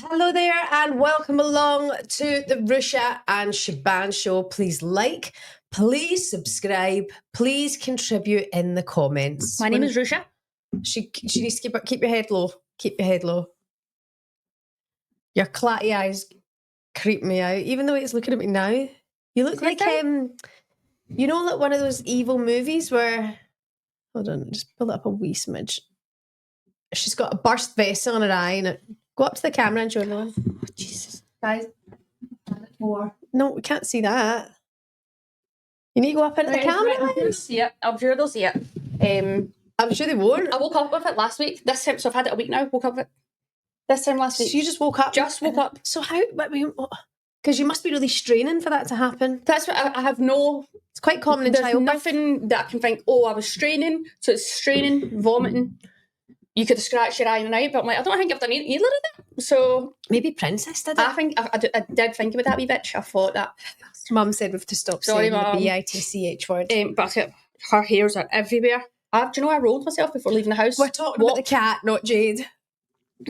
Hello there and welcome along to the Ruesha and Shaban show. Please like, please subscribe, please contribute in the comments. My name is Ruesha. She needs to keep your head low. Keep your head low. Your clatty eyes creep me out, even though it's looking at me now. You look like you know, like one of those evil movies where, hold on, just pull it up a wee smidge. She's got a burst vessel on her eye, and go up to the camera and show everyone. Oh, Jesus, guys. No, we can't see that. You need to go up into the camera. I'm sure they'll see it. I'm sure they'll see it. I'm sure they won't. I woke up with it last week. This time, so I've had it a week now. Woke up with it this time last week. So you just woke up? Just woke up. So how? Because you must be really straining for that to happen. That's what I have no. It's quite common in There's childbirth. nothing that I can think. Oh, I was straining, so it's straining, vomiting. You could have scratched your eye in the night, but I'm like, I don't think I've done either of that. So maybe Princess did it. I think I did think about that wee bitch. I thought that. Mum said we have to stop Sorry, saying Mum. the bitch word. But her hairs are everywhere. Do you know I rolled myself before leaving the house? We're talking about the cat, not Jade.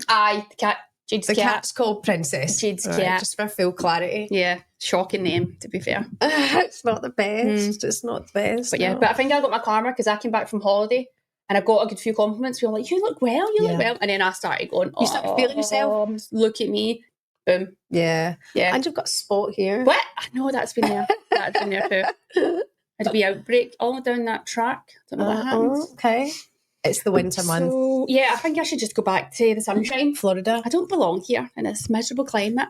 Aye, the cat. Jade's the cat. cat's called Princess. Jade's right, cat. Just for full clarity. Yeah, shocking name, to be fair. It's not the best. It's not the best. But yeah, but I think I got my karma because I came back from holiday and I got a good few compliments. People were like, you look well, you look well. And then I started going, you started feeling yourself. Look at me. Boom. Yeah. Yeah. And you've got a spot here. What? I know that's been there. That's been there too. It'd be outbreak all down that track. Don't know what happens. Okay. It's the winter month. Yeah, I think I should just go back to the sunshine. Florida. I don't belong here in this miserable climate.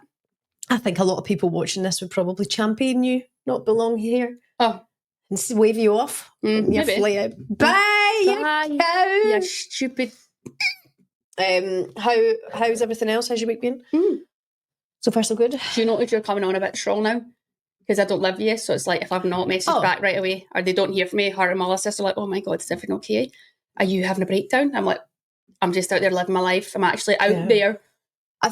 I think a lot of people watching this would probably champion you, not belong here. Oh. And wave you off. And you fly out. Bye, you cow. You stupid. How's everything else? How's your week been? So far, so good. Do you notice you're coming on a bit strong now? Because I don't live here, so it's like if I've not messaged back right away or they don't hear from me, her and my little sister are like, oh my God, is everything okay? Are you having a breakdown? I'm like, I'm just out there living my life. I'm actually out there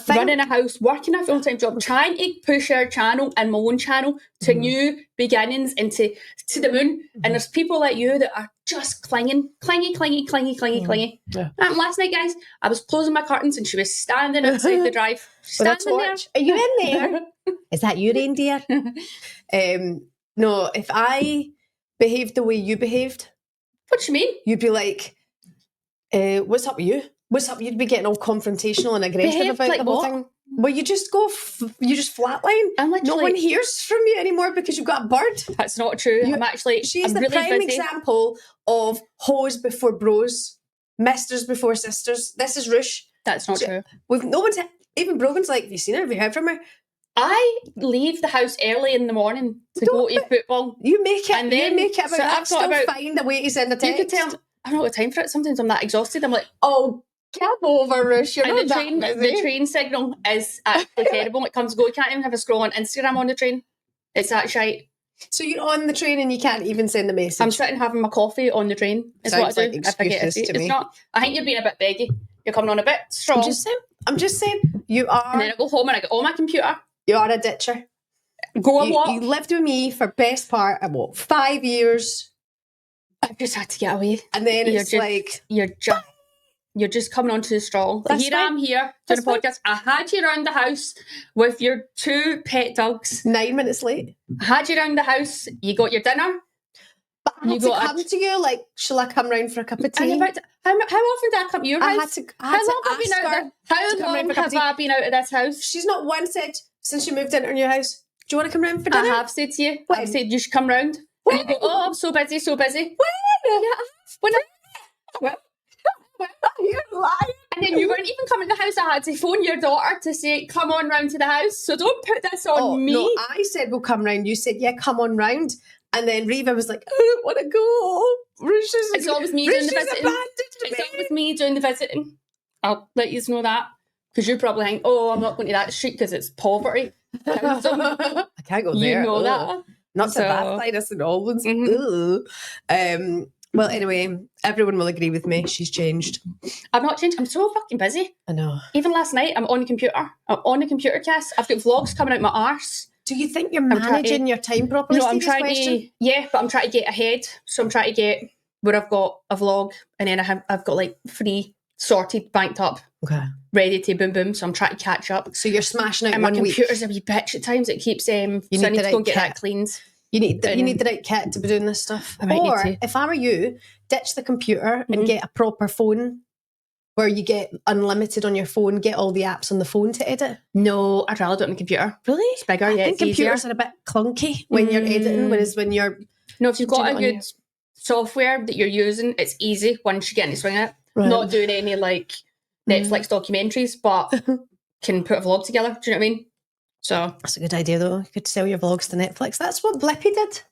running a house, working a full-time job, trying to push our channel and my own channel to new beginnings and to the moon. And there's people like you that are just clingy. Yeah. And last night, guys, I was closing my curtains and she was standing outside the drive. Standing there. Are you in there? Is that you, reindeer? No, if I behaved the way you behaved. What do you mean? You'd be like, what's up with you? What's up? You'd be getting all confrontational and aggressive about the whole thing. Well, you just go, you just flatline. No one hears from you anymore because you've got a bird. That's not true. She's the prime example of hoes before bros, misters before sisters. This is Rush. That's not true. No one's, even Brogan's like, have you seen her? Have you heard from her? I leave the house early in the morning to go to football. You make it. And then you make it about that. Still find a way to send a text. You could tell I don't have time for it. Sometimes I'm that exhausted. I'm like, oh, get over, Rush. You're not that busy. The train signal is actually terrible. It comes and goes. You can't even have a scroll on Instagram on the train. It's that shite. So you're on the train and you can't even send a message. I'm sitting having my coffee on the train. Is Sounds what I do. like If I get a seat. It's not. I think you're being a bit beggy. You're coming on a bit strong. I'm just saying. You are. And then I go home and I get on my computer. You are a ditcher. You lived with me for best part of 5 years. I've just had to get away. And then you're just coming on too strong. I'm here doing a podcast. I had you around the house with your 2 pet dogs. 9 minutes late. I had you around the house. You got your dinner. But I had to come to you like, shall I come round for a cup of tea? How often did I come to your house? How long have I been out of this house? She's not once said since you moved into her new house, do you want to come round for dinner? I have said to you. I've said you should come round. And you go, oh, I'm so busy. You're lying. And then you weren't even coming to the house. I had to phone your daughter to say, come on round to the house. So don't put this on me. No, I said we'll come round. You said, yeah, come on round. And then Reva was like, I don't want to go. It's always me doing the visiting. It's always me doing the visiting. I'll let you know that. Because you probably think, oh, I'm not going to that street because it's poverty. I can't go there. You know that. Not so bad side, that's an old ones. Well, anyway, everyone will agree with me. She's changed. I've not changed. I'm so fucking busy. I know. Even last night, I'm on the computer. I'm on the computer cast. I've got vlogs coming out my arse. Do you think you're managing your time properly? No, I'm trying to. Yeah, but I'm trying to get ahead. So I'm trying to get where I've got a vlog and then I've got like 3 sorted, banked up, ready to boom boom. So I'm trying to catch up. So you're smashing out and one my week. computer's a wee bitch at times. It keeps so I need to go and get that cleaned. You need the right kit to be doing this stuff. Or if I were you, ditch the computer and get a proper phone where you get unlimited on your phone, get all the apps on the phone to edit. No, I'd rather do it on the computer. Really? It's bigger, I think computers are a bit clunky when you're editing, whereas when you're... No, if you've got a good software that you're using, it's easy once you get into swing of it. Right. Not doing any like Netflix documentaries, but can put a vlog together. Do you know what I mean? So that's a good idea, though. You could sell your vlogs to Netflix. That's what Blippi did.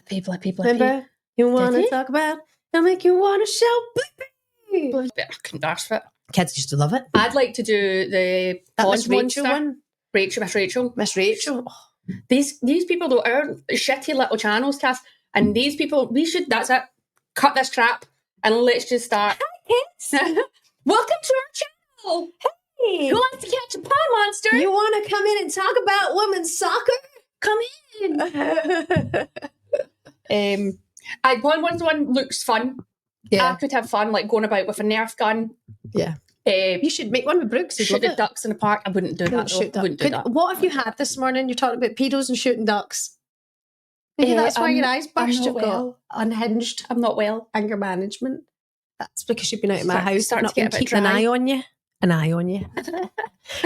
Blippi. Remember? You want to talk about? They'll make you want to shout Blippi. I couldn't ask for it. Kids used to love it. I'd like to do the Miss Rachel one. Miss Rachel. Oh. These people though are shitty little channels, Cass, and these people that's it. Cut this crap and let's just start. Hi kids. Welcome to our channel. Hey. Who wants to catch a pond monster? You want to come in and talk about women's soccer? Come in. One looks fun. Yeah. I could have fun, like going about with a Nerf gun. Yeah. You should make one with Brooks. Shoot the ducks in the park. I wouldn't do that. Wouldn't do that. What have you had this morning? You're talking about pedos and shooting ducks. Maybe that's why your eyes burst. You've got unhinged. I'm not well. Anger management. That's because you've been out of my house. Starting to get a bit dry. An eye on you.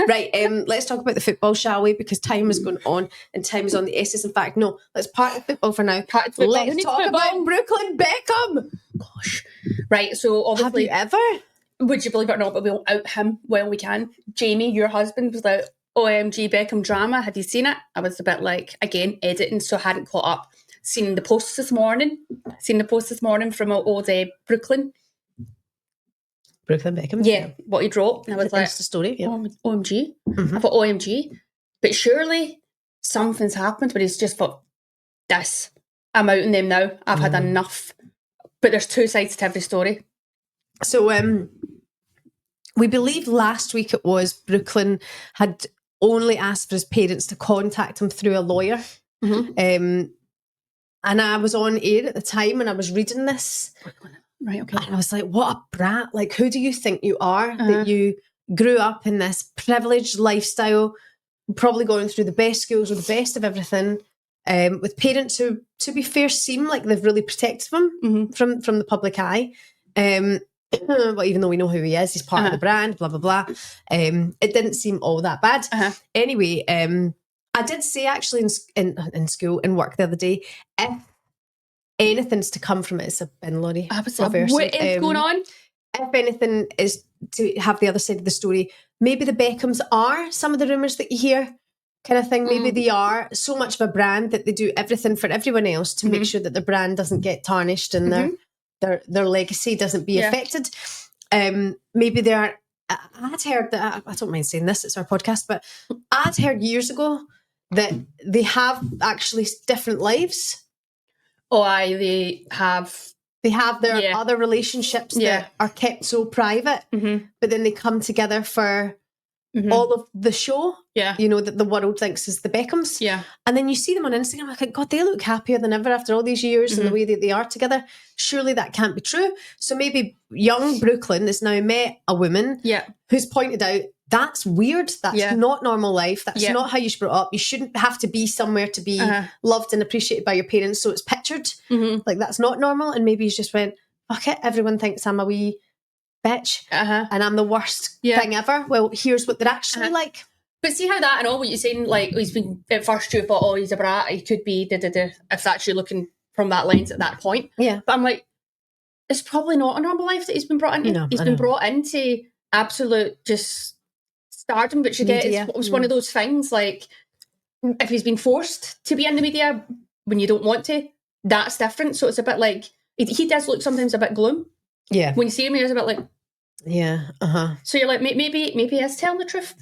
Right, let's talk about the football, shall we? Because time is going on and time is on the S's. In fact, no, let's part the football for now. Let's talk about Brooklyn Beckham. Gosh. Right, so obviously... Have you ever? Would you believe it or not, but we'll out him when we can. Jamie, your husband, was like, OMG Beckham drama. Had you seen it? I was a bit like, again, editing, so I hadn't caught up. Seen the post this morning from old Brooklyn Beckham. Yeah, what he wrote. And I was like, the story. Yeah. OMG. I thought, OMG. But surely something's happened, but he's just thought, this. I'm out on them now. I've had enough. But there's two sides to every story. So we believe last week it was Brooklyn had only asked for his parents to contact him through a lawyer. And I was on air at the time and I was reading this. Right, okay. And I was like, what a brat. Like, who do you think you are that you grew up in this privileged lifestyle, probably going through the best schools with the best of everything, with parents who, to be fair, seem like they've really protected him from the public eye. Well, even though we know who he is, he's part of the brand, blah, blah, blah. It didn't seem all that bad. Anyway, I did say actually in school, in work the other day, if anything's to come from it, it's a bin lorry. What is going on? If anything is to have the other side of the story, maybe the Beckhams are some of the rumours that you hear kind of thing. Maybe they are so much of a brand that they do everything for everyone else to make sure that their brand doesn't get tarnished and their legacy doesn't be affected. Maybe they are. I'd heard that, I don't mind saying this, it's our podcast, but I'd heard years ago that they have actually different lives. They have their other relationships that are kept so private, but then they come together for all of the show, you know, that the world thinks is the Beckhams. And then you see them on Instagram, I'm like, God, they look happier than ever after all these years and the way that they are together. Surely that can't be true. So maybe young Brooklyn has now met a woman who's pointed out, that's weird. That's not normal life. That's not how you should grow up. You shouldn't have to be somewhere to be loved and appreciated by your parents. So it's pictured. Like, that's not normal. And maybe he's just went, fuck it. Everyone thinks I'm a wee bitch and I'm the worst thing ever. Well, here's what they're actually like. But see how that and all what you're saying, like, he's been at first you thought, he's a brat, he could be if that's you looking from that lens at that point. But I'm like, it's probably not a normal life that he's been brought into. No, he's been brought into absolute just stardom, which you get it's one of those things, like, if he's been forced to be in the media when you don't want to, that's different. So it's a bit like, he does look sometimes a bit gloom. When you see him, he's a bit like... So you're like, maybe he is telling the truth.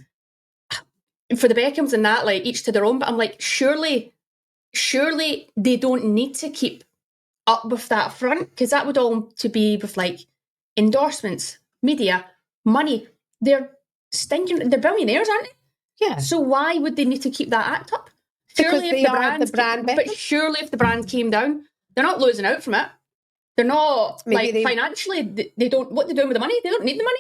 For the Beckhams and that, like, each to their own, but I'm like, surely they don't need to keep up with that front, because that would all to be with, like, endorsements, media, money. They're billionaires, aren't they? So why would they need to keep that act up? Surely because they are the brand. But surely if the brand came down, they're not losing out from it. They're not, Maybe financially, they don't, what they're doing with the money, they don't need the money.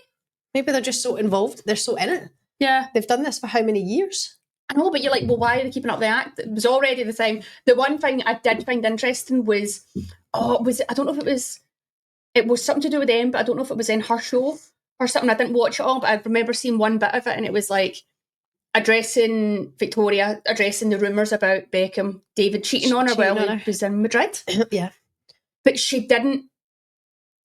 Maybe they're just so involved, they're so in it. Yeah. They've done this for how many years? I know, but you're like, well, why are they keeping up the act? It was already the thing. The one thing I did find interesting was, I don't know if it was something to do with them, but I don't know if it was in her show or something. I didn't watch it all, but I remember seeing one bit of it, and it was like addressing Victoria, addressing the rumours about Beckham, David cheating on her while he was in Madrid. Yeah. But she didn't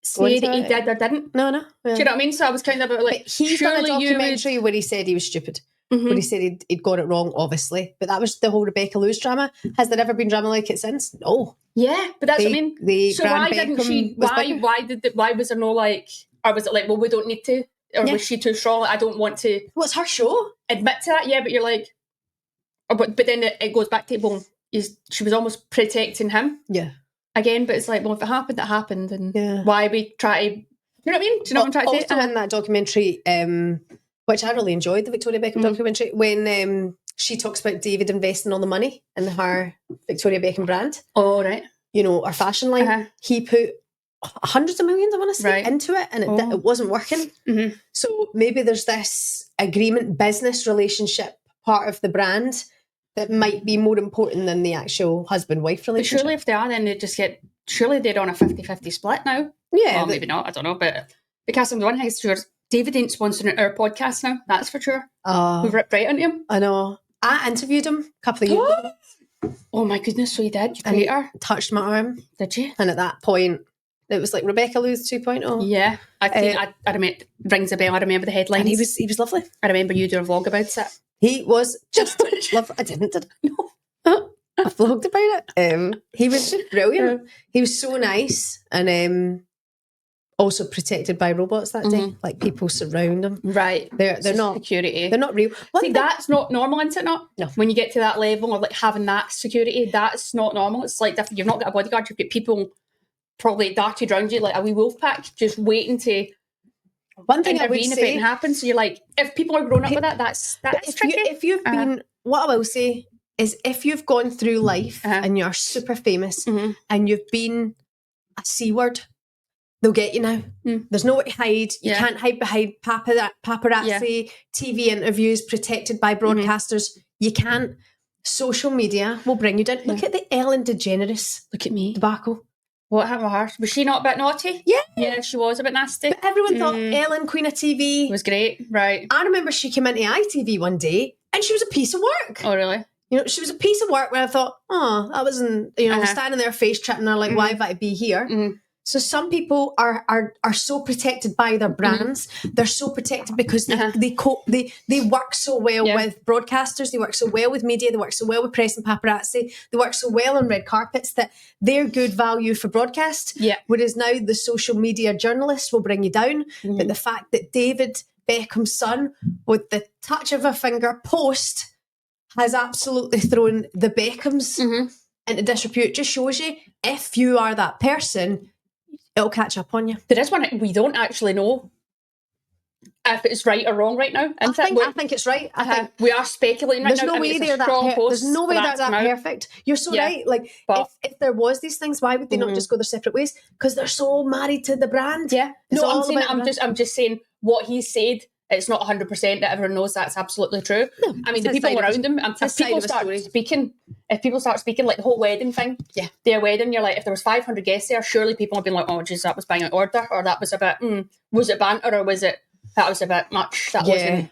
say that he did or didn't. No. Yeah. Do you know what I mean? So I was kind of like, but he's done a documentary where he said he was stupid. Where he said he'd got it wrong, obviously. But that was the whole Rebecca Lewis drama. Has there ever been drama like it since? No. Yeah, but that's what I mean. So why didn't she? Why was there no like? Or was it like, well, we don't need to? Or was she too strong? I don't want to. Well, it's her show. Admit to that, yeah. But you're like, but then it goes back to, well, she was almost protecting him. Yeah. Again, but it's like, well, if it happened, it happened, and why we try to? You know what I mean? Do you know what I'm trying to say? Also in that documentary, which I really enjoyed, the Victoria Beckham documentary, when she talks about David investing all the money in her Victoria Beckham brand. Oh, right. You know, her fashion line. He put hundreds of millions, I want to say, into it, and it wasn't working. Mm-hmm. So maybe there's this agreement, business relationship part of the brand that might be more important than the actual husband-wife relationship. But surely if they are, then surely they're on a 50-50 split now. Yeah. Well, maybe not, I don't know, but because on the one hand, sure, David ain't sponsoring our podcast now, that's for sure. We've ripped right into him. I know. I interviewed him a couple of years ago. Oh my goodness, so you did? You creator? Touched my arm. Did you? And at that point, it was like Rebecca Lewis 2.0. Yeah. I remember, rings a bell, I remember the headlines. And he was lovely. I remember you doing a vlog about it. He was just lovely. I didn't, did I? No. I vlogged about it. He was just brilliant. He was so nice, and also protected by robots that day. Like, people surround him. Right. They're not security. They're not real. See, that's not normal, isn't it? Not. No. When you get to that level of like having that security, that's not normal. It's like different. You've not got a bodyguard. You've got people probably darted around you like a wee wolf pack, just waiting to. One thing I would say, if say, it happens, so you're like, if people are grown up with that, that's tricky. If you've been, what I will say is, if you've gone through life and you're super famous and you've been a C word, they'll get you now. There's nowhere to hide. You can't hide behind paparazzi, TV interviews, protected by broadcasters. You can't. Social media will bring you down. Look at the Ellen DeGeneres. Look at me. Debacle. What happened with her? Was she not a bit naughty? Yeah. Yeah, she was a bit nasty. But everyone thought Ellen, Queen of TV. Was great, right. I remember she came into ITV one day and she was a piece of work. Oh, really? You know, she was a piece of work where I thought, that wasn't, standing there face tripping her, like, why have I to be here? So some people are so protected by their brands. They're so protected because they work so well with broadcasters. They work so well with media. They work so well with press and paparazzi. They work so well on red carpets that they're good value for broadcast. Yeah. Whereas now the social media journalists will bring you down. But the fact that David Beckham's son, with the touch of a finger, has absolutely thrown the Beckhams into disrepute, just shows you, if you are that person, it'll catch up on you. There is one we don't actually know if it's right or wrong right now. I think it's right. I think we are speculating right now. There's no way they're that perfect. You're so right. Like, if there was these things, why would they not just go their separate ways? Because they're so married to the brand. Yeah. I'm just saying what he said. It's not 100% that everyone knows that's absolutely true. No, I mean, the people around him, if people start speaking, like the whole wedding thing, their wedding, you're like, if there was 500 guests there, surely people would be like, oh, jeez, that was bang out order, or that was a bit, was it banter, or that was a bit much, that wasn't.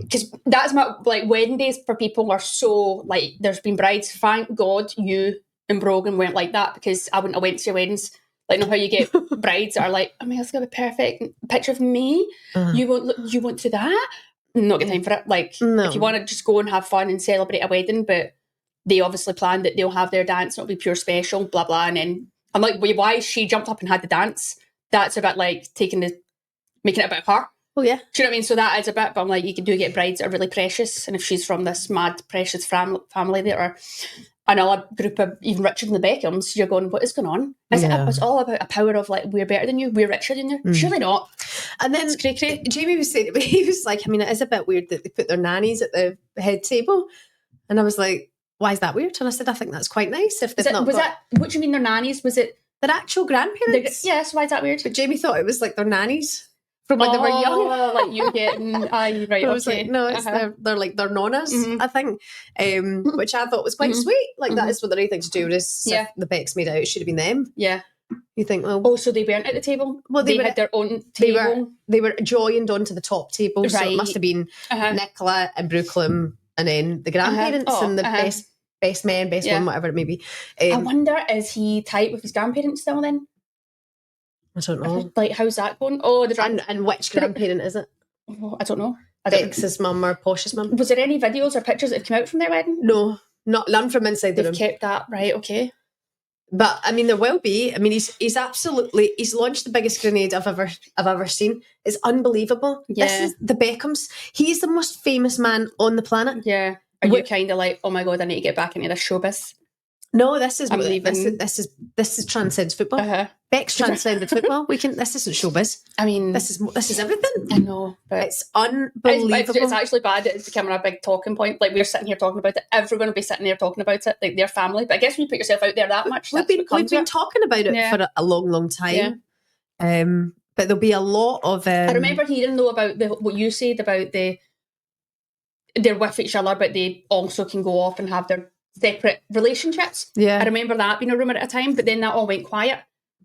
Because that's my, like, wedding days for people are so, like, there's been brides, thank God you and Brogan weren't like that, because I wouldn't have went to your weddings. Like, you know how you get brides that are like, oh my God, it's going to be perfect picture of me. You won't do that? Not got time for it. Like, if you want to just go and have fun and celebrate a wedding, but they obviously plan that they'll have their dance and it'll be pure special, blah, blah. And then I'm like, well, why she jumped up and had the dance? That's a bit like making it a bit of her. Oh, yeah. Do you know what I mean? So that is a bit, but I'm like, you can get brides that are really precious. And if she's from this mad, precious family that are another group of even richer than the Beckhams, you're going, what is going on? It's all about a power of like, we're better than you, we're richer than you. Surely not. And then Jamie was saying to me, he was like, I mean, it is a bit weird that they put their nannies at the head table. And I was like, why is that weird? And I said, I think that's quite nice. What do you mean their nannies? Was it They're actual grandparents. Yeah, so why is that weird? But Jamie thought it was like their nannies from when they were young. Like you getting, right, I was okay. like, no, it's they're like their nonnas, I think, which I thought was quite sweet. Like that is what the right thing to do. Is the Becks made out, it should have been them. Yeah. You think, well, oh, so they weren't at the table? Well, they had their own table. They were joined onto the top table, right. so it must have been Nicola and Brooklyn, and then the grandparents and the best men, best woman, whatever it may be. I wonder, is he tight with his grandparents still then? I don't know. Like, how's that going? Oh, and which grandparent is it? Oh, I don't know. Bex's mum or Posh's mum? Was there any videos or pictures that have come out from their wedding? No, none from inside the room. They've kept that, right? Okay. But I mean, there will be. I mean, he's launched the biggest grenade I've ever seen. It's unbelievable. Yeah. This is the Beckhams. He's the most famous man on the planet. Yeah. Are you kind of like, oh my god, I need to get back into this showbiz? No, this is transcends football. Beck's transcended football. This isn't showbiz. I mean, this is everything. I know, but it's unbelievable. It's actually bad. It's becoming a big talking point. Like, we're sitting here talking about it. Everyone will be sitting there talking about it, like their family. But I guess when you put yourself out there that much, we've been talking about it for a long, long time. Yeah. But there'll be a lot of. I remember hearing though about what you said about they're with each other, but they also can go off and have their separate relationships. Yeah. I remember that being a rumour at a time, but then that all went quiet.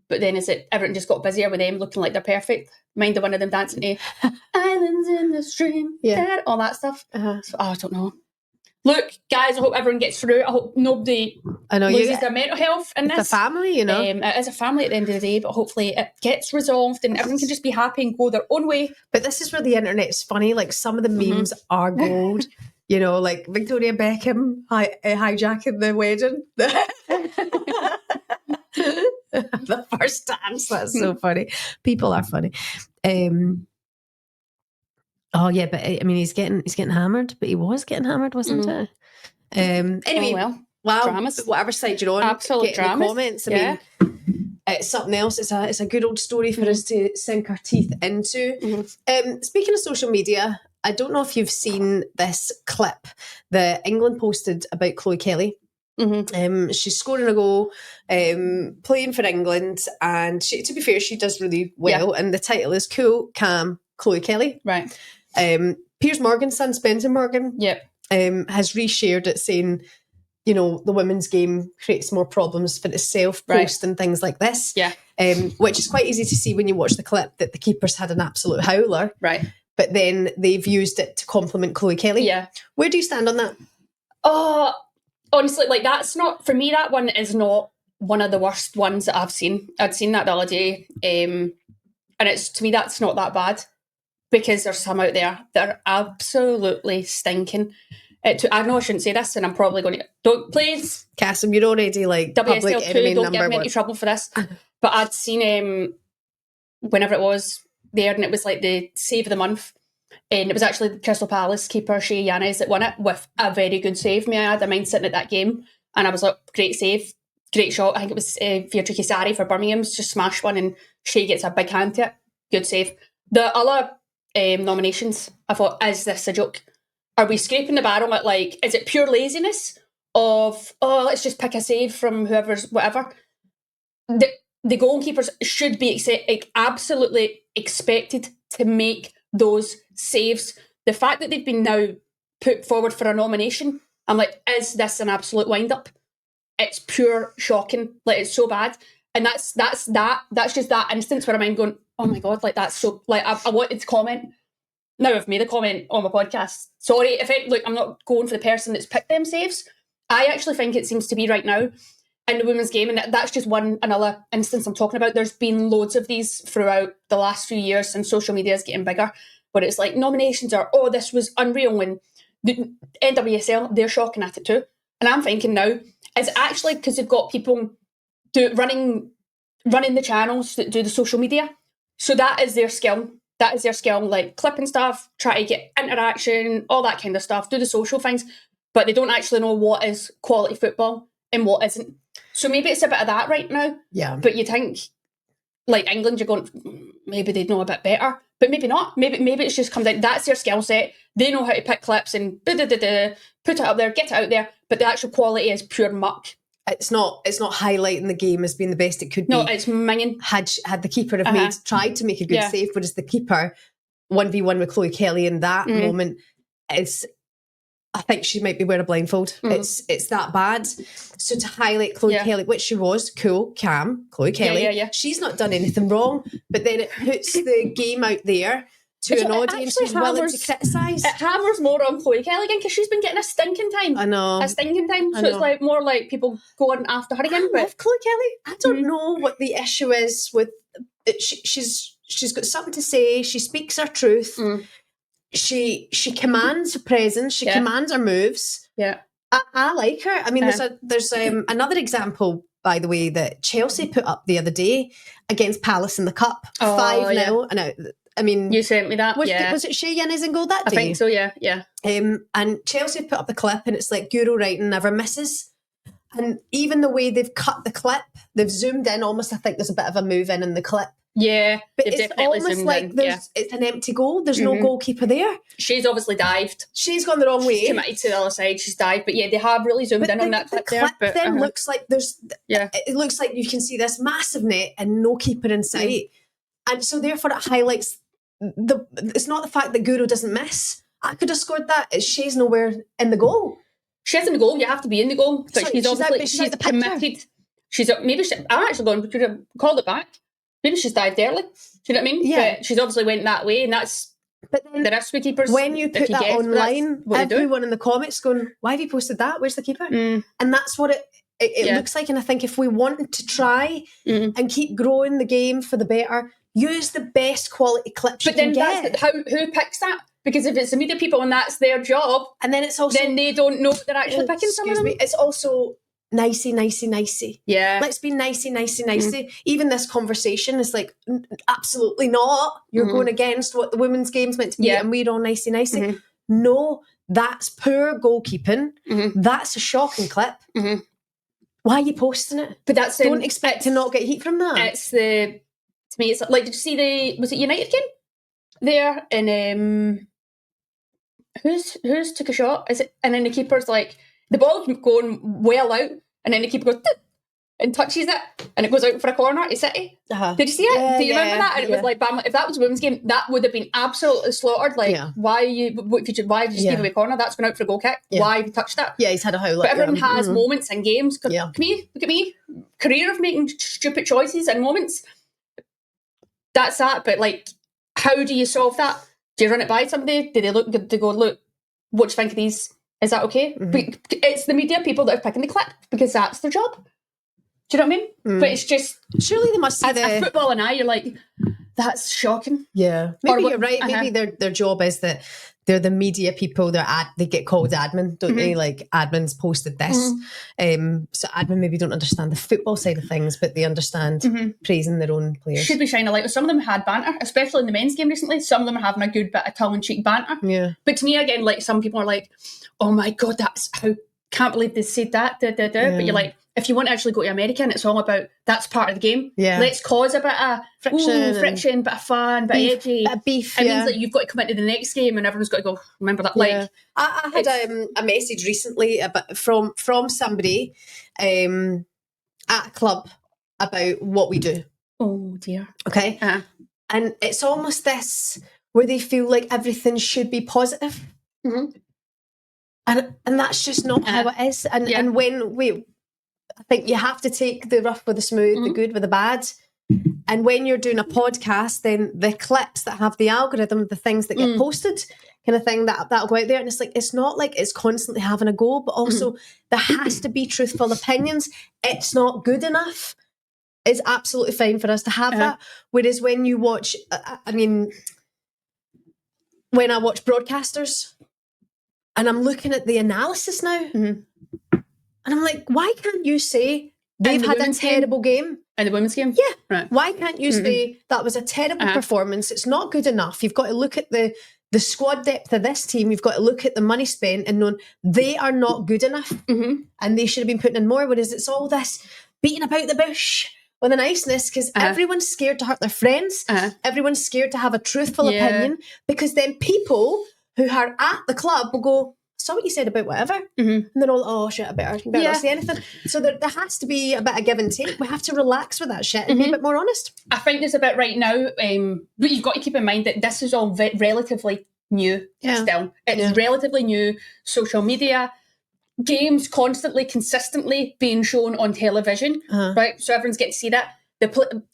But then everything just got busier with them looking like they're perfect. Mind the one of them dancing to Islands in the Stream, all that stuff. So, I don't know. Look, guys, I hope everyone gets through it. I hope nobody loses their mental health in this. It's a family, you know. It is a family at the end of the day, but hopefully it gets resolved and everyone can just be happy and go their own way. But this is where the internet's funny. Like, some of the memes are gold. You know, like Victoria Beckham hijacking the wedding. The first dance. That's so funny. People are funny. Oh yeah, but I mean, he's getting hammered. But he was getting hammered, wasn't it? Anyway, wow. Dramas. Whatever side you're on, absolute get in the comments. I mean, it's something else. It's a good old story for us to sink our teeth into. Speaking of social media, I don't know if you've seen this clip that England posted about Chloe Kelly. She's scoring a goal, playing for England, and to be fair, she does really well. And the title is Cool, Calm, Chloe Kelly. Right. Piers Morgan's son, Spencer Morgan, has reshared it, saying, you know, the women's game creates more problems for itself, post and things like this. Yeah. Which is quite easy to see when you watch the clip that the keepers had an absolute howler. Right. But then they've used it to compliment Chloe Kelly. Yeah. Where do you stand on that? Oh, honestly, like, that's not, for me, that one is not one of the worst ones that I've seen. I'd seen that the other day. And it's, to me, that's not that bad, because there's some out there that are absolutely stinking. I know I shouldn't say this, and I'm probably going to, don't, please. Cassim, you're already like public enemy don't number get me one. into trouble for this. But I'd seen, whenever it was there, and it was like the save of the month, and it was actually the Crystal Palace keeper Shea Yanez that won it with a very good save. May I add, I mind sitting at that game, and I was like, great save, great shot. I think it was Beatrice Kisari for Birmingham's, just smashed one, and Shea gets a big hand to it. Good save. The other nominations, I thought, is this a joke? Are we scraping the barrel at, like, is it pure laziness of, let's just pick a save from whoever's whatever? The goalkeepers should be absolutely expected to make those saves. The fact that they've been now put forward for a nomination, I'm like, is this an absolute wind-up? It's pure shocking. Like, it's so bad. And that's just that instance where I'm going, oh my God, like, that's so, like, I wanted to comment. Now I've made a comment on my podcast. Sorry, look, I'm not going for the person that's picked them saves. I actually think it seems to be right now in the women's game, and that's just another instance I'm talking about. There's been loads of these throughout the last few years, and social media is getting bigger, but it's like nominations are, this was unreal, and the NWSL, they're shocking at it too. And I'm thinking now, is it actually because they've got people running the channels that do the social media? So that is their skill. That is their skill, like clipping stuff, try to get interaction, all that kind of stuff, do the social things, but they don't actually know what is quality football and what isn't. So maybe it's a bit of that right now. Yeah. But you think, like England, you're going, maybe they'd know a bit better, but maybe not. Maybe it's just come down, that's their skill set. They know how to pick clips and put it up there, get it out there, but the actual quality is pure muck. it's not highlighting the game as being the best it could be. No, it's minging. Had the keeper have tried to make a good save, whereas the keeper 1v1 with Chloe Kelly in that moment is, I think she might be wearing a blindfold. It's that bad. So to highlight Chloe Kelly, which she was, cool, calm, Chloe Kelly, she's not done anything wrong, but then it puts the game out there to an audience who's willing to criticise. It hammers more on Chloe Kelly again because she's been getting a stinking time. I know. A stinking time. So it's like more like people going after her again. But Chloe Kelly, I don't know what the issue is with it. She's got something to say. She speaks her truth. She commands her presence. She commands her moves. Yeah. I like her. I mean, there's another example, by the way, that Chelsea put up the other day against Palace in the Cup. 5-0. And I mean, you sent me that. Was it Shea Yannis in goal that day? I think so. Yeah. And Chelsea put up the clip, and it's like Guru writing never misses. And even the way they've cut the clip, they've zoomed in almost. I think there's a bit of a move in the clip. Yeah, but it's almost like it's an empty goal. There's no goalkeeper there. She's obviously dived. She's gone the wrong way. She's committed to the other side. She's dived. But yeah, they have really zoomed in on that clip there. But then looks like there's. Yeah. It looks like you can see this massive net and no keeper in sight, and so therefore it highlights. It's not the fact that Guru doesn't miss. I could have scored that. It's she's nowhere in the goal. She's in the goal. You have to be in the goal. But she's obviously she's committed. I'm actually going. We could have called it back. Maybe she's dived early. Do you know what I mean? Yeah. But she's obviously went that way, and that's. But then the risk with keepers. When you put that online, everyone in the comments going, "Why have you posted that? Where's the keeper?" And that's what it looks like. And I think if we want to try and keep growing the game for the better. Use the best quality clips you can get. But then who picks that? Because if it's the media people and that's their job, and then it's also then they don't know they're actually picking someone. Excuse me. It's also nicey. Yeah. Let's be nicey. Even this conversation is like absolutely not. You're going against what the women's game's meant to be, and we're all nicey. No, that's poor goalkeeping. That's a shocking clip. Why are you posting it? But that's don't expect to not get heat from that. To me, it's like, did you see was it United game there? And who's took a shot? Is it? And then the keeper's like, the ball's going well out, and then the keeper goes and touches it, and it goes out for a corner to City. Did you see it? Yeah, do you remember that? And it was like, bam, if that was a women's game, that would have been absolutely slaughtered. Like, why have you just gave away a corner? That's going out for a goal kick. Why have you touched that? Yeah, he's had a howl. But everyone has moments in games. Come here, look at me. Career of making stupid choices and moments. That's that, but like, how do you solve that? Do you run it by somebody? Do they go, look, what do you think of these? Is that okay? But it's the media people that are picking the clip because that's their job. Do you know what I mean? But it's just, surely they must see a football and you're like, that's shocking. Yeah, maybe you're right. Maybe their job is that they're the media people. They get called admin, don't they? Like, admin's posted this. So admin maybe don't understand the football side of things, but they understand praising their own players. Should be shining a light. Some of them had banter, especially in the men's game recently. Some of them are having a good bit of tongue-in-cheek banter. Yeah. But to me, again, like, some people are like, oh my God, can't believe they said that. But you're like, if you want to actually go to America and it's all about, that's part of the game. Yeah. Let's cause a bit of friction, bit of fun, bit of edgy. Bit of beef, It means that you've got to come into the next game and everyone's got to go, remember that. Yeah. Like, I had a message recently from somebody at a club about what we do. Oh dear. Okay. And it's almost this where they feel like everything should be positive. And that's just not how it is. And when I think you have to take the rough with the smooth, the good with the bad. And when you're doing a podcast, then the clips that have the algorithm, the things that get posted, kind of thing, that'll go out there. And it's like, it's not like it's constantly having a go, but also there has to be truthful opinions. It's not good enough. It's absolutely fine for us to have that. Whereas when you watch, when I watch broadcasters and I'm looking at the analysis now, and I'm like, why can't you say they've had a terrible game? In the women's game? Yeah. Right. Why can't you say that was a terrible performance? It's not good enough. You've got to look at the squad depth of this team. You've got to look at the money spent and known they are not good enough and they should have been putting in more. Whereas it's all this beating about the bush with a niceness because everyone's scared to hurt their friends. Everyone's scared to have a truthful opinion because then people who are at the club will go, saw what you said about whatever. Mm-hmm. And they're all, oh shit, I better not say anything. So there has to be a bit of give and take. We have to relax with that shit and be a bit more honest. I think there's a bit right now, but you've got to keep in mind that this is all relatively new still. It's relatively new. Social media, games constantly, consistently being shown on television, right? So everyone's getting to see that.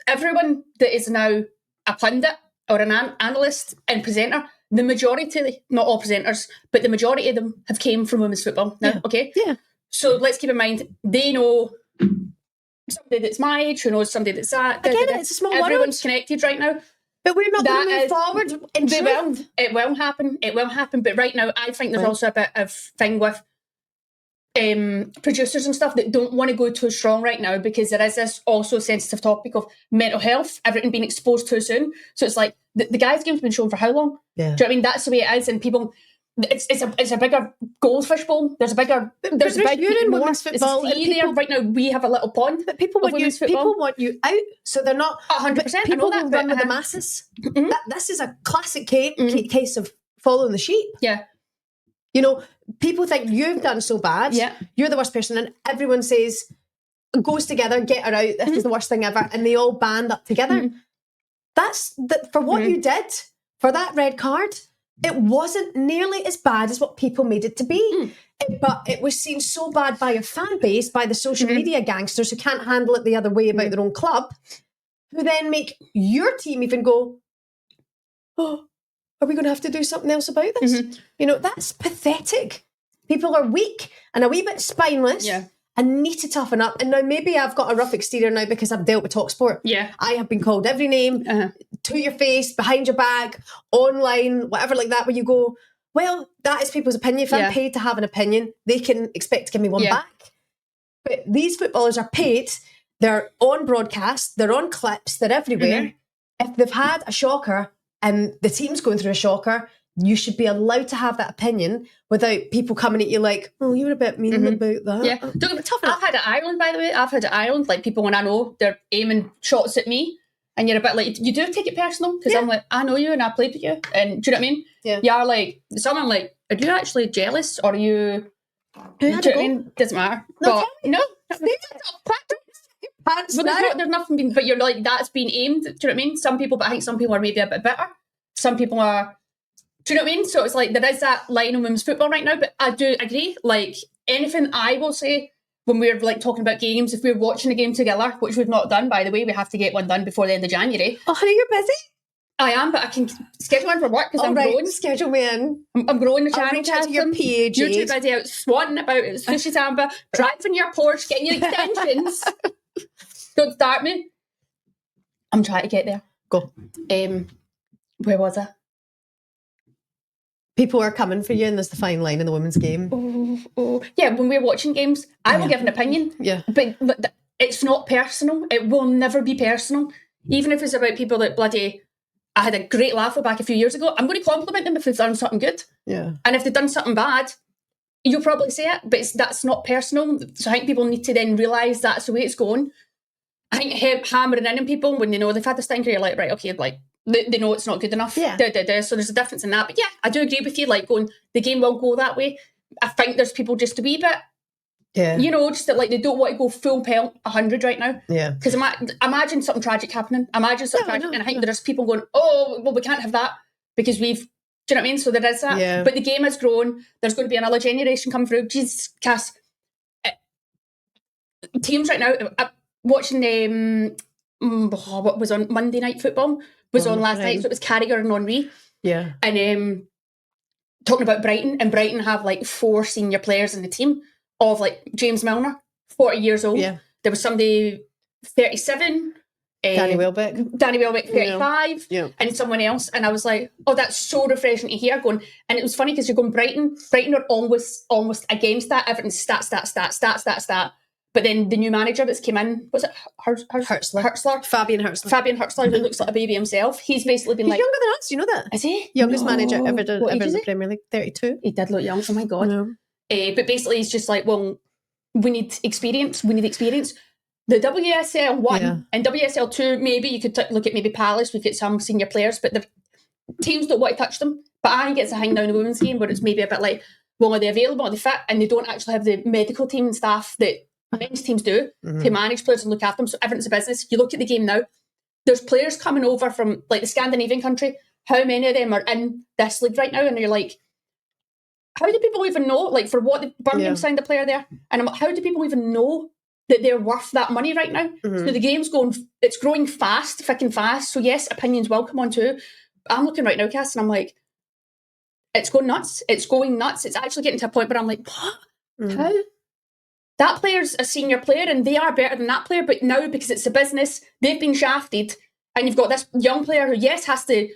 Everyone that is now a pundit or an analyst and presenter, the majority, not all presenters, but the majority of them have came from women's football now, okay? Yeah. So let's keep in mind, they know somebody that's my age, who knows somebody that's that. It's a small world. Everyone's connected right now. But we're not going to move forward in truth. It will happen. But right now, I think there's also a bit of thing with producers and stuff that don't want to go too strong right now, because there is this also sensitive topic of mental health, everything being exposed too soon. So it's like the guys' game's been shown for how long? Yeah. Do you know what I mean? That's the way it is, and people. It's a bigger goldfish bowl. There's big you're in women's football. There right now. We have a little pond. But people want you. People want you out, so they're not 100%. People will run with the masses. This is a classic case of following the sheep. Yeah. You know, people think you've done so bad. Yeah. You're the worst person, and everyone says, goes together, get her out. This is the worst thing ever, and they all band up together. That's for what you did for that red card. It wasn't nearly as bad as what people made it to be. But it was seen so bad by your fan base, by the social media gangsters who can't handle it the other way about their own club, who then make your team even go, oh, are we going to have to do something else about this? You know, that's pathetic. People are weak and a wee bit spineless and need to toughen up. And now maybe I've got a rough exterior now because I've dealt with TalkSport. Yeah. I have been called every name, to your face, behind your back, online, whatever like that, where you go, well, that is people's opinion. If I'm paid to have an opinion, they can expect to give me one back. But these footballers are paid. They're on broadcast. They're on clips. They're everywhere. If they've had a shocker and the team's going through a shocker, you should be allowed to have that opinion without people coming at you like, oh, you were a bit mean about that. Yeah. I've had it at Ireland, by the way. I've had it at Ireland. Like, people, when I know they're aiming shots at me, and you're a bit like, you do take it personal, because I'm like, I know you and I played with you. And do you know what I mean? Yeah. You are like, someone like, are you actually jealous, or are you... Do you know what I mean? Doesn't matter. But no. There's nothing being, but you're like, that's being aimed. Do you know what I mean? Some people, but I think some people are maybe a bit bitter. Some people are, do you know what I mean? So it's like, there is that line in women's football right now, but I do agree. Like, anything I will say when we're like talking about games, if we're watching a game together, which we've not done, by the way, we have to get one done before the end of January. Oh, honey, you're busy? I am, but I can schedule in for work because I'm growing. Schedule me in. I'm growing the channel. Reach out to your PA. You're too busy out swanning about it. Sushi Samba, driving your Porsche, getting your extensions. Don't start me. I'm trying to get there. Go. Where was I? People are coming for you, and there's the fine line in the women's game. Yeah, when we're watching games, I will give an opinion. Yeah. But it's not personal. It will never be personal. Even if it's about people that bloody... I had a great laugh with back a few years ago. I'm going to compliment them if they've done something good. Yeah. And if they've done something bad, you'll probably say it, but that's not personal. So I think people need to then realise that's the way it's going. I think hammering in on people when they know they've had a stinker, you're like, right, okay, like, they know it's not good enough. Yeah. So there's a difference in that. But yeah, I do agree with you, like, going, the game will go that way. I think there's people just a wee bit, you know, just that, like, they don't want to go full pelt 100 right now. Yeah. Because imagine something tragic happening. Imagine something tragic. And I think there's people going, oh, well, we can't have that because we've, do you know what I mean? So there is that. Yeah. But the game has grown. There's going to be another generation come through. Jesus, Cass. Teams right now, watching what was on Monday Night Football was on last night. So it was Carragher and Henry. Yeah. And talking about Brighton, and Brighton have like 4 senior players in the team of like James Milner, 40 years old. Yeah. There was somebody 37. Danny Welbeck, 35, and someone else. And I was like, oh, that's so refreshing to hear. Going, and it was funny because you're going, Brighton are almost against that. Everything's stat. But then the new manager that's came in, was it Hertzler? Fabian Hertzler, who looks like a baby himself. He's basically been He's younger than us, you know that? Is he? Youngest manager ever in the Premier League, 32. He did look young, oh my God. But basically he's just like, well, we need experience. The WSL 1 and WSL 2, maybe you could look at maybe Palace, we get some senior players, but the teams don't want to touch them. But I think it's a hang down the women's game where it's maybe a bit like, well, are they available? Are they fit? And they don't actually have the medical team and staff that men's teams do to manage players and look after them. So everything's a business. You look at the game now, there's players coming over from like the Scandinavian country. How many of them are in this league right now? And you're like, how do people even know? Like, for what Birmingham signed a player there, and I'm like, how do people even know that they're worth that money right now? So the game's it's growing fast, freaking fast. So yes, opinions will come on too. But I'm looking right now, Cass, and I'm like, it's going nuts. It's going nuts. It's actually getting to a point where I'm like, what? How? That player's a senior player and they are better than that player, but now because it's a business, they've been shafted, and you've got this young player who, yes, has to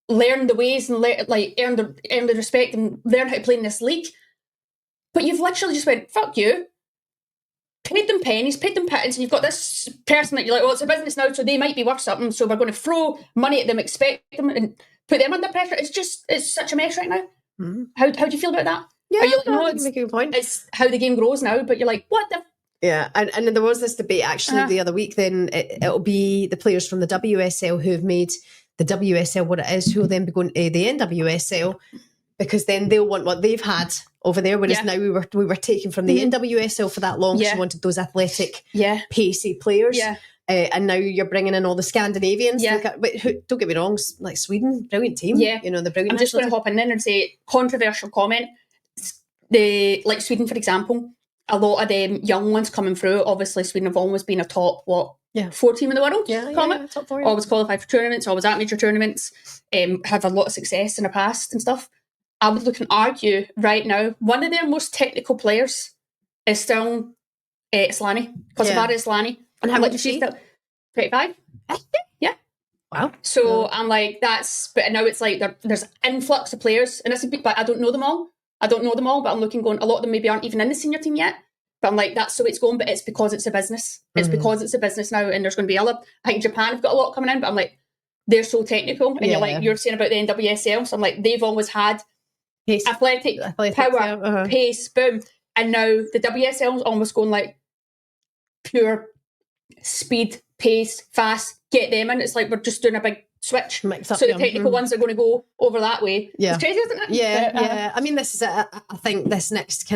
learn the ways and earn the respect and learn how to play in this league. But you've literally just went, fuck you. Paid them pennies, paid them pittance, and you've got this person that you're like, well, it's a business now, so they might be worth something, so we're going to throw money at them, expect them, and put them under pressure. It's such a mess right now. How do you feel about that? Yeah, are you like, no, it's a good point. It's how the game grows now, but you're like, what the? Yeah, and there was this debate actually the other week. Then it'll be the players from the WSL who have made the WSL what it is, who will then be going to the NWSL, because then they'll want what they've had over there. Whereas now we were taken from the NWSL for that long because you wanted those athletic, pacey players. Yeah. And now you're bringing in all the Scandinavians. Yeah. But don't get me wrong, like Sweden, brilliant team. Yeah. You know, the brilliant. I'm just going to hop in there and say, controversial comment. Like Sweden, for example, a lot of them young ones coming through, obviously Sweden have always been a top, 4 team in the world? Top 4. Always qualified for tournaments, always at major tournaments, have a lot of success in the past and stuff. I would look and argue right now, one of their most technical players is still Islani, Kosovare Islani. And how old is she? 25. Yeah. Wow. So I'm like, but now it's like there's an influx of players, and but I don't know them all. But I'm looking going, a lot of them maybe aren't even in the senior team yet. But I'm like, that's the way it's going, but it's because it's a business. It's because it's a business now, and there's going to be other. I think Japan have got a lot coming in, but I'm like, they're so technical. And you're saying about the NWSL, so I'm like, they've always had pace. athletic power, pace, boom. And now the WSL is almost going like pure speed, pace, fast, get them in. It's like we're just doing a big switch. So the technical ones are going to go over that way. Yeah. It's crazy, isn't it? Yeah. I mean, this is I think this next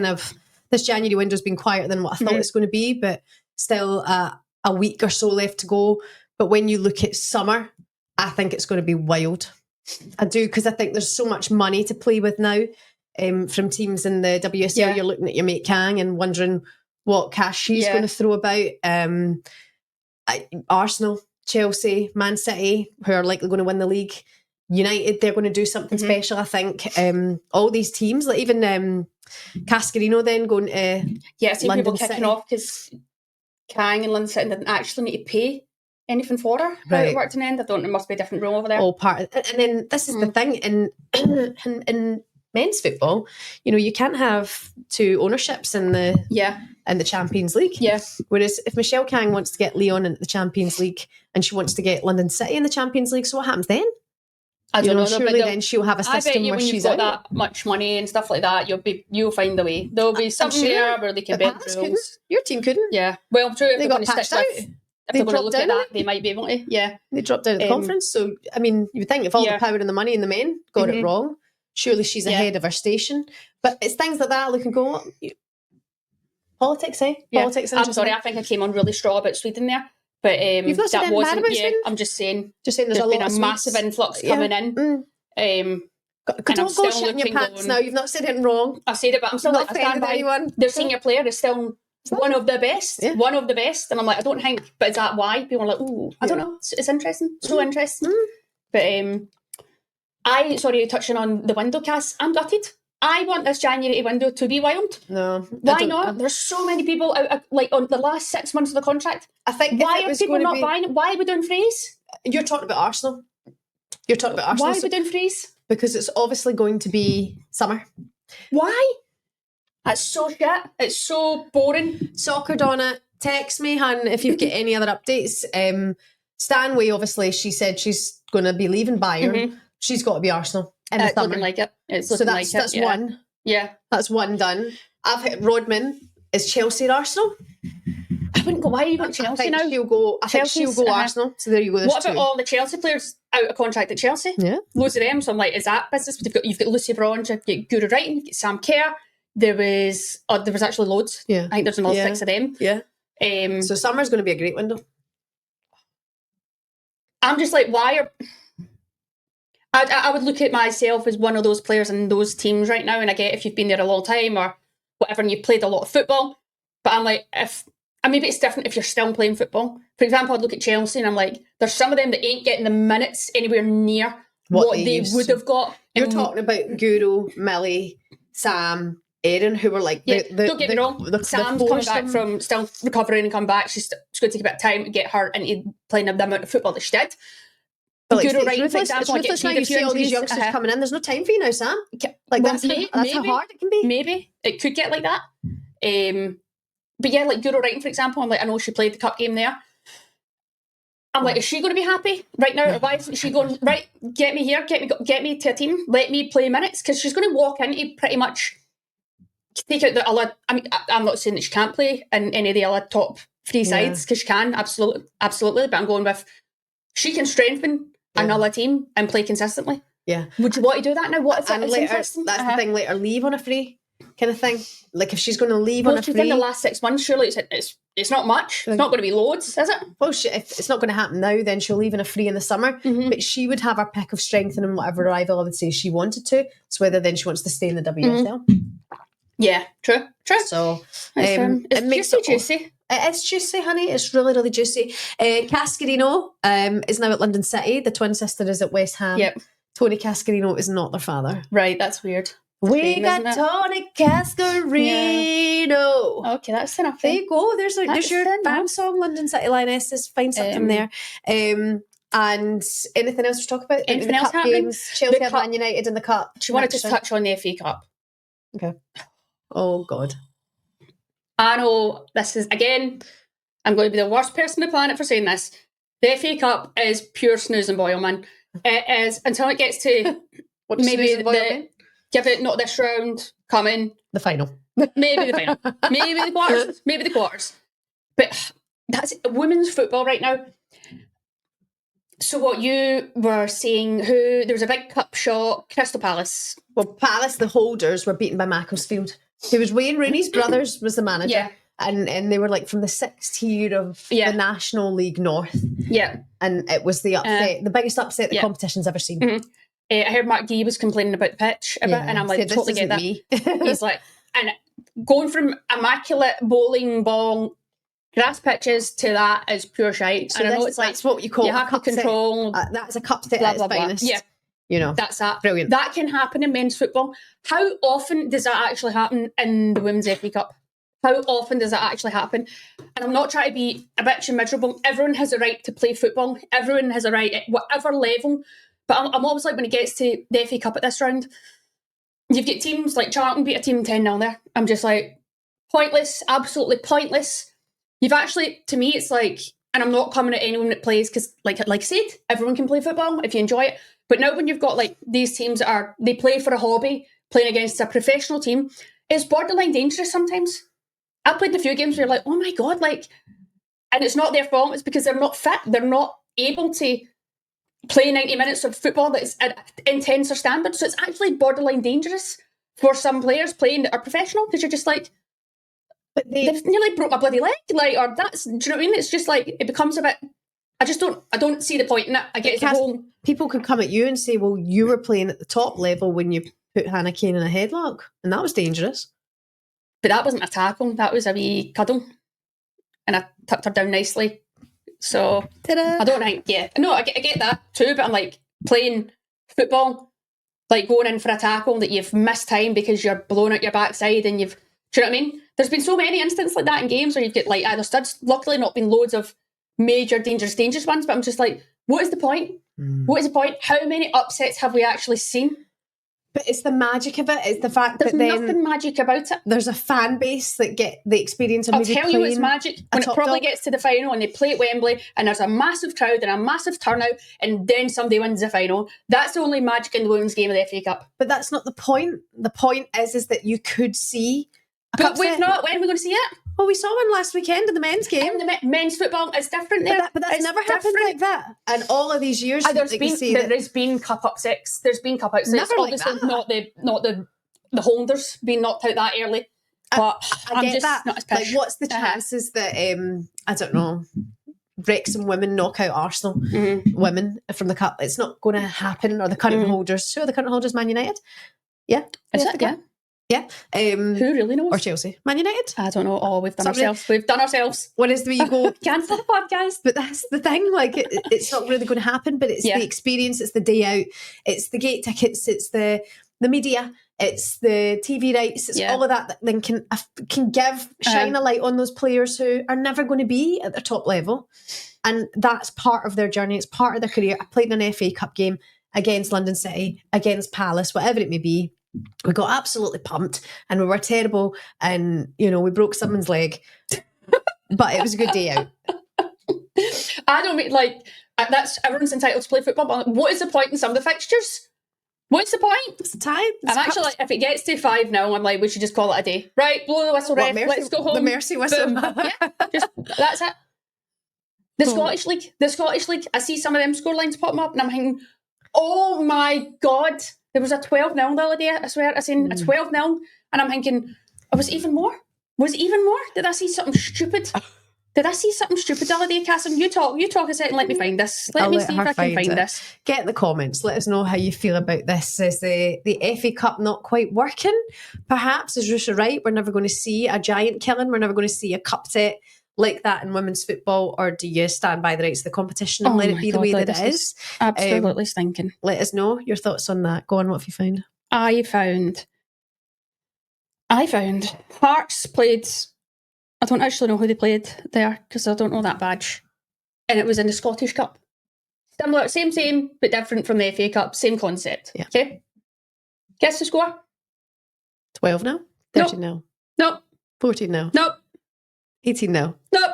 this January window's been quieter than what I thought it's going to be, but still a week or so left to go. But when you look at summer, I think it's going to be wild. I do, because I think there's so much money to play with now from teams in the WSL. Yeah. You're looking at your mate Kang and wondering what cash she's going to throw about. Arsenal, Chelsea, Man City, who are likely going to win the league. United, they're going to do something special, I think. All these teams, like even Cascarino then going to I see London people kicking off because Kang and London City didn't actually need to pay anything for her. How it worked in the end, I don't know, it must be a different rule over there. All part of, and then this is the thing, in men's football, you know, you can't have 2 ownerships in the Champions League. Yeah. Whereas if Michelle Kang wants to get Lyon into the Champions League and she wants to get London City in the Champions League, so what happens then? I don't know. Surely then she'll have a system where she's out. When you've got that much money and stuff like that, you'll find a way. There'll be something there where they can bend rules. Your team couldn't. Yeah. Well, true. If they got patched out. If they're going to look at that, they might be able to. Yeah. They dropped out of the conference. So, I mean, you would think if all the power and the money in the men got it wrong, surely she's ahead of her station. But it's things like that. Look and go, politics, eh? Yeah. Politics. I'm sorry, I think I came on really straw about Sweden there. But you've not said anything bad about Sweden? I'm just saying there's been a massive influx coming in. Don't go shitting your pants now. You've not said anything wrong. I said it, but I'm still not offending anyone. Their senior player is still one of the best. Yeah. One of the best. And I'm like, I don't think, but is that why? People are like, oh, I don't know. It's interesting. So interesting. But touching on the window, Cass, I'm gutted. I want this January window to be wild. No. Why not? There's so many people out, like on the last 6 months of the contract. I think why are people not buying it? Why are we doing freeze? You're talking about Arsenal. Why are we doing freeze? Because it's obviously going to be summer. Why? That's so shit. It's so boring. Soccer Donna, text me, hun, if you've got any other updates. Stanway, obviously, she said she's going to be leaving Bayern. She's got to be Arsenal in the summer. Looking like it. It's looking like that's one. Yeah. That's one done. I've hit Rodman. Is Chelsea or Arsenal? wouldn't go. Why are you going to Chelsea now? I think she'll go Arsenal. So there you go. What about all the Chelsea players out of contract at Chelsea? Yeah, loads of them. So I'm like, is that business? You've got Lucy Bronze, you've got Guru Wrighton, you've got Sam Kerr. There was actually loads. Yeah, I think there's another 6 of them. Yeah. So summer's going to be a great window. I'm just like, why are... I would look at myself as one of those players in those teams right now, and I get if you've been there a long time or whatever and you've played a lot of football, but I'm like, maybe it's different if you're still playing football. For example, I'd look at Chelsea and I'm like, there's some of them that ain't getting the minutes anywhere near what they would have got. You're talking about Guru, Millie, Sam, Erin, who were like... don't get me wrong, Sam's coming back from still recovering and come back. She's going to take a bit of time to get her into playing the amount of football that she did. But like, it's ruthless now. You see all these youngsters coming in. There's no time for you now, Sam. Like that's how hard it can be. Maybe it could get like that. But yeah, like Guru Wrighton, for example, I'm like, I know she played the cup game there. I'm like, is she going to be happy right now? Or why is she going, right, get me here, get me to a team, let me play minutes? Because she's going to walk into pretty much take out the other... I mean, I'm not saying that she can't play in any of the other top 3 sides, because she can, absolutely. But I'm going with, she can strengthen another team and play consistently. Yeah. Would you want to do that now? What is and it? That's the thing, let her leave on a free kind of thing. Like if she's going to leave on a free... within the last 6 months, surely it's not much. It's not going to be loads, is it? Well, if it's not going to happen now, then she'll leave on a free in the summer. Mm-hmm. But she would have her pick of strengthening whatever rival I would say she wanted to. It's whether then she wants to stay in the WSL. Yeah, true. So it makes it juicy. It is juicy, honey. It's really, really juicy. Cascarino is now at London City. The twin sister is at West Ham. Yep. Tony Cascarino is not their father. Right, that's weird. We got Tony Cascarino. Yeah. Okay, that's enough. There you go. There's your band song, London City Lionesses. Find something there. And anything else to talk about? Anything else happening? Games, Chelsea and Man United in the cup. Do you want to just touch on the FA Cup? Okay. Oh, God. I know this is, again, I'm going to be the worst person on the planet for saying this. The FA Cup is pure snooze and boil, man. It is, until it gets to maybe give it not this round, coming. The final. Maybe the final. Maybe the quarters. Maybe the quarters. But that's women's football right now. So what you were saying, there was a big cup shot, Crystal Palace. Well, Palace, the holders, were beaten by Macclesfield. It was Wayne Rooney's brothers was the manager. Yeah. And they were like from the 6th tier of the National League North. Yeah. And it was the upset, the biggest upset the competition's ever seen. Mm-hmm. I heard Mark Gee was complaining about the pitch a bit, and I'm like, totally get that. He's like, and going from immaculate bowling ball grass pitches to that is pure shite. So and I know it's like that's what you call you have to control. That's a cup set at its finest. Yeah. You know, that's that. Brilliant. That can happen in men's football. How often does that actually happen in the Women's FA Cup? How often does that actually happen? And I'm not trying to be a bitch and miserable. Everyone has a right to play football. Everyone has a right at whatever level. But I'm always like, when it gets to the FA Cup at this round, you've got teams like Charlton beat a team 10-0 there. I'm just like, pointless, absolutely pointless. You've actually, to me, it's like, and I'm not coming at anyone that plays, because like I said, everyone can play football if you enjoy it. But now when you've got like these teams that they play for a hobby, playing against a professional team, it's borderline dangerous sometimes. I've played a few games where you're like, oh my God, like, and it's not their fault, it's because they're not fit. They're not able to play 90 minutes of football that is at intenser standards. So it's actually borderline dangerous for some players playing that are professional, because you're just like, but they've nearly broke my bloody leg. Like, or that's, do you know what I mean? It's just like, it becomes a bit, I don't see the point in it. I get the whole... People could come at you and say, well, you were playing at the top level when you put Hannah Kane in a headlock, and that was dangerous. But that wasn't a tackle, that was a wee cuddle. And I tucked her down nicely. So, I don't think, no, I get that too, but I'm like, playing football, like going in for a tackle that you've missed time because you're blowing out your backside and do you know what I mean? There's been so many instances like that in games where you've got like, there's luckily not been loads of major dangerous ones, but I'm just like, what is the point? What is the point? How many upsets have we actually seen? But it's the magic of it. It's the fact there's that then nothing magic about it. There's a fan base that get the experience of I'll maybe tell you it's magic when it probably gets to the final and they play at Wembley and there's a massive crowd and a massive turnout and then somebody wins the final. That's the only magic in the women's game of the FA Cup. But that's not the point. The point is that you could see but we've not. When are we going to see it? Well, we saw one last weekend in the men's game. And the men's football is different there. But that's it's never happened like that. And all of these years, there has been cup upsets. There's been cup upsets. Never like Obviously, that. not the holders being knocked out that early. But I I'm get just that. not as pish. Like, what's the chances that I don't know, Wrexham women knock out Arsenal women from the cup? It's not going to happen. Or the current holders. Who are the current holders? Man United. Yeah, is it? Yeah. Yeah. Who really knows? Or Chelsea. Man United? I don't know. Oh, we've done ourselves. We've done ourselves. What is the way you go? Cancel the podcast. But that's the thing. Like, it's not really going to happen, but it's the experience. It's the day out. It's the gate tickets. It's the media. It's the TV rights. It's all of that then can shine a light on those players who are never going to be at the top level. And that's part of their journey. It's part of their career. I played in an FA Cup game against London City, against Palace, whatever it may be. We got absolutely pumped and we were terrible and, you know, we broke someone's leg. But it was a good day out. I don't mean, like, that's everyone's entitled to play football, but what is the point in some of the fixtures? What's the point? It's the time. I'm actually like, if it gets to 5 now, I'm like, we should just call it a day. Right, blow the whistle, ref, let's go home. The mercy whistle. That's it. The Scottish League, I see some of them scorelines popping up and I'm thinking, oh my God, there was a 12-0 the other day, I swear, I seen a 12-0 and I'm thinking, oh, was it even more? Did I see something stupid? The other day, Cassim? You talk a second, let me find this. Let me see if I can find this. Get in the comments, let us know how you feel about this. Is the FA Cup not quite working? Perhaps, is Ruesha right? We're never going to see a giant killing. We're never going to see a cup set like that in women's football, or do you stand by the rights of the competition and let it be the way that it is? Absolutely stinking. Let us know your thoughts on that. Go on, what have you found? I found Hearts played, I don't actually know who they played there because I don't know that badge. And it was in the Scottish Cup. Similar, same, but different from the FA Cup. Same concept. Yeah. Okay? Guess the score? 12 now? 13 now? Nope. 14 now? Nope. 18 now? Nope.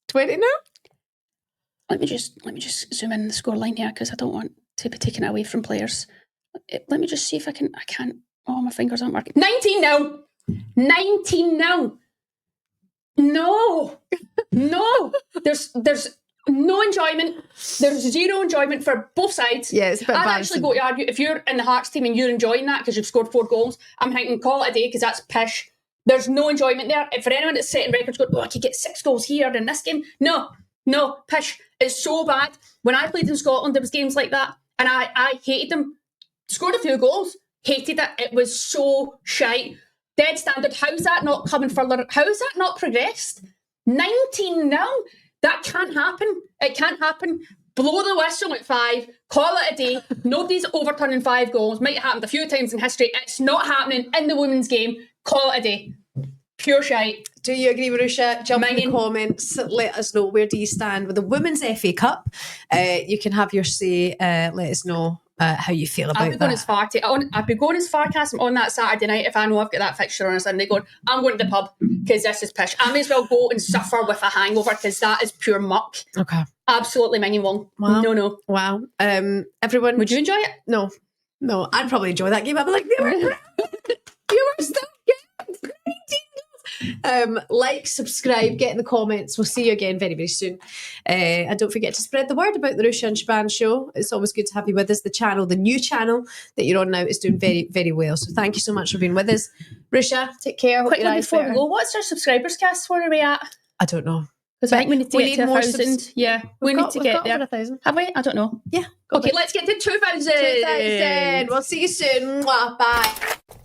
20 now? Let me just zoom in the scoreline here because I don't want to be taken away from players. Let me just see if I can't. Oh, my fingers aren't working. 19 now. 19 now. No. There's no enjoyment. There's zero enjoyment for both sides. Yeah, it's a bit I'd actually go to argue, if you're in the Hearts team and you're enjoying that because you've scored 4 goals, I'm thinking call it a day because that's pish. There's no enjoyment there. For anyone that's setting records going, oh, I could get 6 goals here in this game. No, pish. It's so bad. When I played in Scotland, there was games like that and I hated them. Scored a few goals. Hated it. It was so shite. Dead standard. How's that not coming further? How's that not progressed? 19 now? That can't happen. It can't happen. Blow the whistle at 5. Call it a day. Nobody's overturning 5 goals. Might have happened a few times in history. It's not happening in the women's game. Call it a day. Pure shite. Do you agree with Ruesha? Jump in the comments. Let us know, where do you stand with the Women's FA Cup? You can have your say. Let us know how you feel about that. I'd be going as far, Cassim, on that Saturday night if I know I've got that fixture on a Sunday going, I'm going to the pub because this is pish. I may as well go and suffer with a hangover because that is pure muck. Okay. Absolutely minging wrong. Wow. No. Wow. Everyone. Would you enjoy it? No. I'd probably enjoy that game. I'd be like, you were still good. Like, subscribe, get in the comments. We'll see you again very, very soon. And don't forget to spread the word about the Ruesha and Shaban show. It's always good to have you with us. The new channel that you're on now is doing very, very well. So thank you so much for being with us. Ruesha, take care. Quickly before we go, what's our subscribers cast? Where are we at? I don't know. Because I think we need to get to 1,000. Yeah, we need to get there. 1,000. Have we? I don't know. Yeah. Okay, let's get to 2,000. 2,000. We'll see you soon. Mwah. Bye.